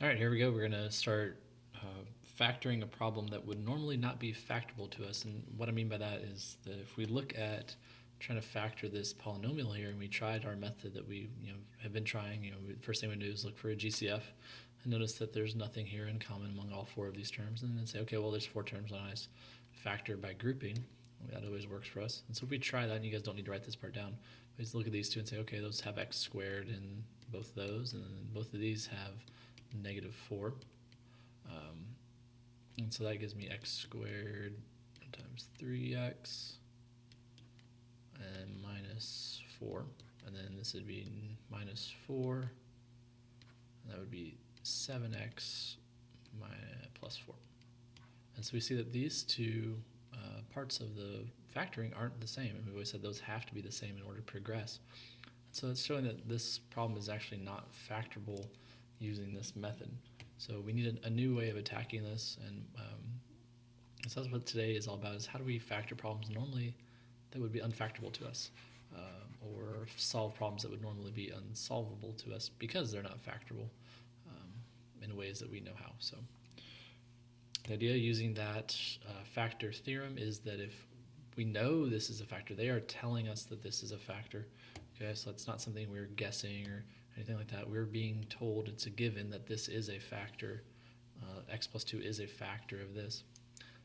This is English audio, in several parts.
All right, here we go. We're going to start factoring a problem that would normally not be factorable to us. And what I mean by that is that if we look at trying to factor this polynomial here, and we tried our method that we have been trying, first thing we do is look for a GCF and notice that there's nothing here in common among all four of these terms, and then say, okay, well, there's four terms, and I just factor by grouping. That always works for us. And so if we try that, and you guys don't need to write this part down, we just look at these two and say, okay, those have x squared in both of those, and then both of these have -4. And so that gives me x squared times 3x and -4. And then this would be -4. And that would be 7x plus 4. And so we see that these two parts of the factoring aren't the same. And we always said those have to be the same in order to progress. So it's showing that this problem is actually not factorable using this method. So we need a new way of attacking this, and so that's what today is all about, is how do we factor problems normally that would be unfactorable to us, or solve problems that would normally be unsolvable to us because they're not factorable in ways that we know how. So the idea using that factor theorem is that if we know this is a factor, they are telling us that this is a factor. Okay, so it's not something we're guessing or anything like that. We're being told it's a given that this is a factor. X plus 2 is a factor of this.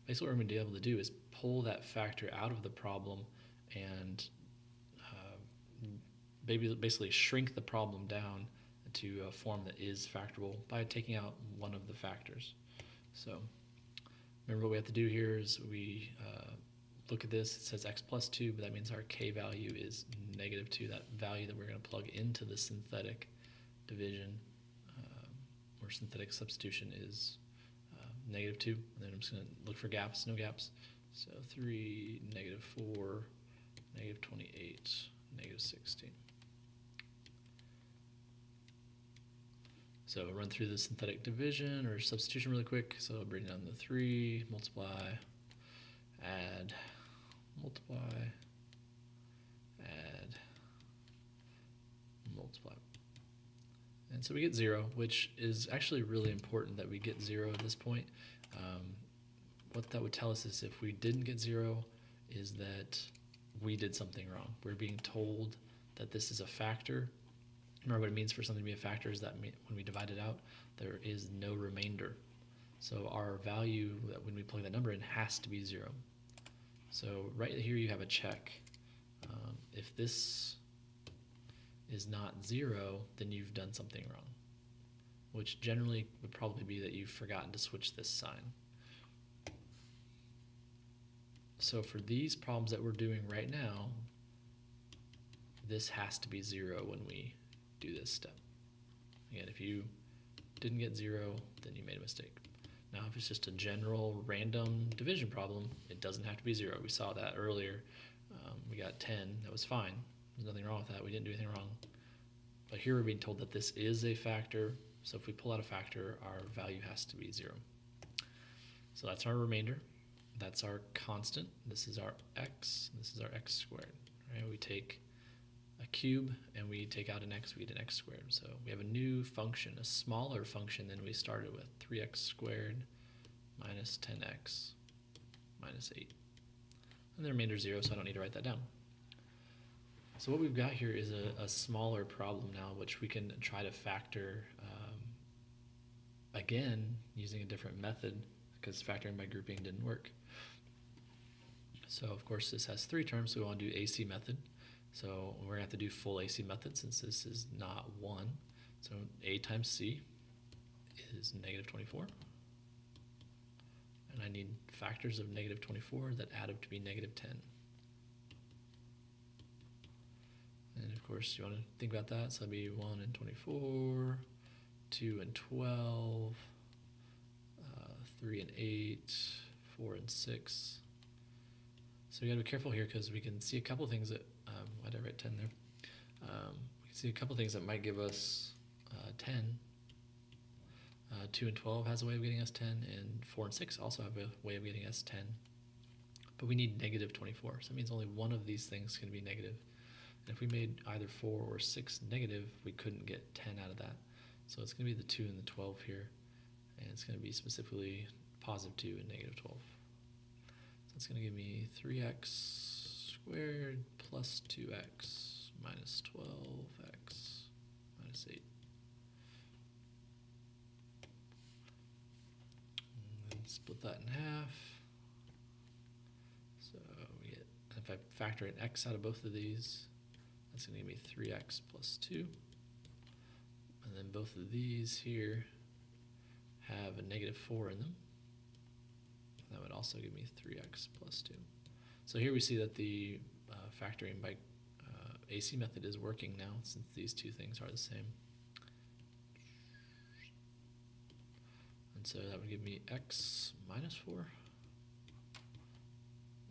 Basically, what we're going to be able to do is pull that factor out of the problem and basically shrink the problem down to a form that is factorable by taking out one of the factors. So remember what we have to do here is we look at this. It says x plus 2, but that means our k value is -2, that value that we're going to plug into the synthetic division or synthetic substitution is -2. And then I'm just going to look for gaps, no gaps. So 3, -4, -28, -16. So run through the synthetic division or substitution really quick. So bring down the 3, multiply, add, multiply, add, multiply. And so we get 0, which is actually really important that we get 0 at this point. What that would tell us is if we didn't get 0 is that we did something wrong. We're being told that this is a factor. Remember what it means for something to be a factor is that when we divide it out, there is no remainder. So our value, when we plug that number in, has to be 0. So right here you have a check. If this is not 0, then you've done something wrong, which generally would probably be that you've forgotten to switch this sign. So for these problems that we're doing right now, this has to be 0 when we do this step. Again, if you didn't get 0, then you made a mistake. Now, if it's just a general random division problem, it doesn't have to be 0. We saw that earlier. We got 10. That was fine. There's nothing wrong with that. We didn't do anything wrong. But here we're being told that this is a factor. So if we pull out a factor, our value has to be 0. So that's our remainder. That's our constant. This is our x. This is our x squared. Right? We take a cube and we take out an x, we get an x squared. So we have a new function, a smaller function than we started with, 3x squared minus 10x minus 8. And the remainder is 0, so I don't need to write that down. So what we've got here is a smaller problem now, which we can try to factor again using a different method, because factoring by grouping didn't work. So of course this has 3 terms, so we want to do AC method. So we're going to have to do full AC method since this is not 1. So A times C is -24. And I need factors of -24 that add up to be -10. And of course you want to think about that. So that'd be 1 and 24, 2 and 12, 3 and 8, 4 and 6. So we got to be careful here because we can see a couple things that, why did I write 10 there? We can see a couple things that might give us 10. 2 and 12 has a way of getting us 10, and 4 and 6 also have a way of getting us 10. But we need -24, so that means only one of these things can be negative. And if we made either 4 or 6 negative, we couldn't get 10 out of that. So it's going to be the 2 and the 12 here, and it's going to be specifically positive 2 and negative 12. So it's going to give me 3x squared plus 2x minus 12x minus 8. And then split that in half. So we get, if I factor an x out of both of these, that's going to give me 3x plus 2. And then both of these here have a negative 4 in them. That would also give me 3x plus 2. So here we see that the factoring by AC method is working now, since these two things are the same. And so that would give me x minus 4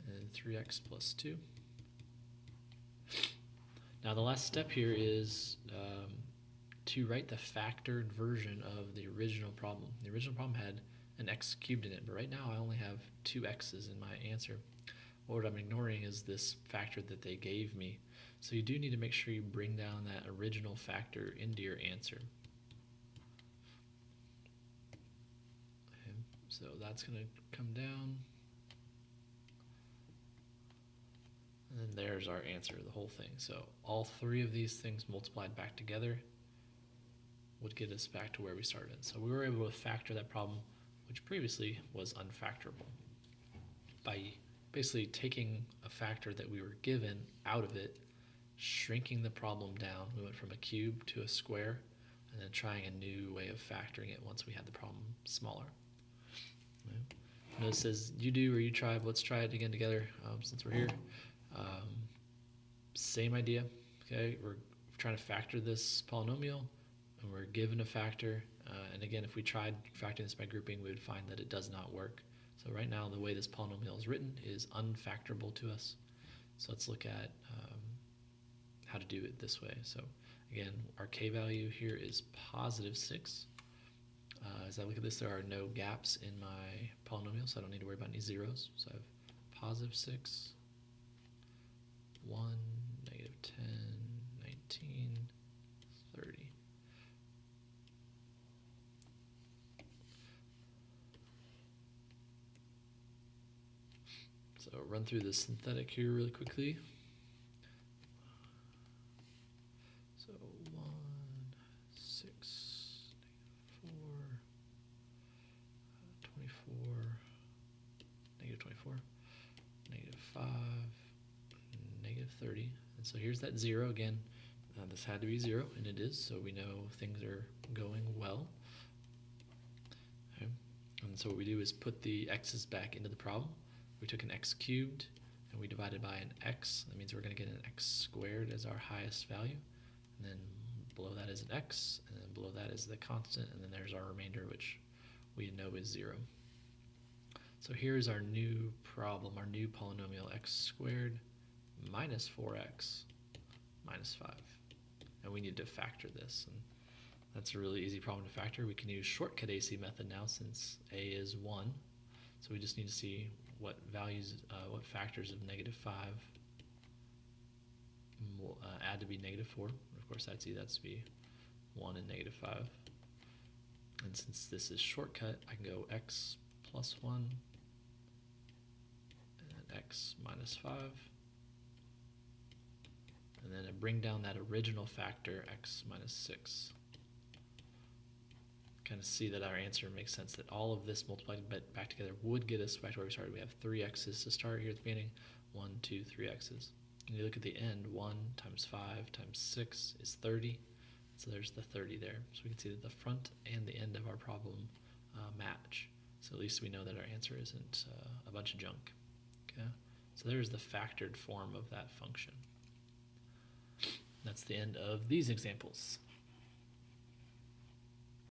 and 3x plus 2. Now the last step here is to write the factored version of the original problem. The original problem had an x cubed in it, but right now I only have 2 x's in my answer. What I'm ignoring is this factor that they gave me. So you do need to make sure you bring down that original factor into your answer. Okay, so that's going to come down. And then there's our answer, the whole thing. So all 3 of these things multiplied back together would get us back to where we started. So we were able to factor that problem, which previously was unfactorable, by basically taking a factor that we were given out of it, shrinking the problem down. We went from a cube to a square, and then trying a new way of factoring it once we had the problem smaller. Okay. Notice it says you do or you try, but let's try it again together since we're here. Same idea. Okay, we're trying to factor this polynomial, and we're given a factor. And again, if we tried factoring this by grouping, we would find that it does not work. So right now, the way this polynomial is written is unfactorable to us. So let's look at how to do it this way. So again, our k value here is positive 6. As I look at this, there are no gaps in my polynomial, so I don't need to worry about any zeros. So I have positive 6, 1, negative 10, 19, 30. So run through the synthetic here really quickly. So 1, 6, negative 4, 24, negative 24, negative 5, negative 30. And so here's that 0 again. This had to be 0, and it is, so we know things are going well. Okay. And so what we do is put the x's back into the problem. We took an x cubed, and we divided by an x. That means we're going to get an x squared as our highest value. And then below that is an x, and then below that is the constant, and then there's our remainder, which we know is 0. So here's our new problem, our new polynomial, x squared minus 4x minus 5. And we need to factor this. And that's a really easy problem to factor. We can use shortcut AC method now since a is 1. So we just need to see what values, what factors of negative 5 will add to be negative 4. Of course, that's easy. That's to be 1 and negative 5. And since this is shortcut, I can go x plus 1 and x minus 5. And then I bring down that original factor, x minus 6. Kind of see that our answer makes sense, that all of this multiplied back together would get us back to where we started. We have 3 x's to start here at the beginning, 1, 2, 3 x's. And you look at the end, 1 times 5 times 6 is 30. So there's the 30 there. So we can see that the front and the end of our problem match. So at least we know that our answer isn't a bunch of junk. Okay? So there's the factored form of that function. That's the end of these examples.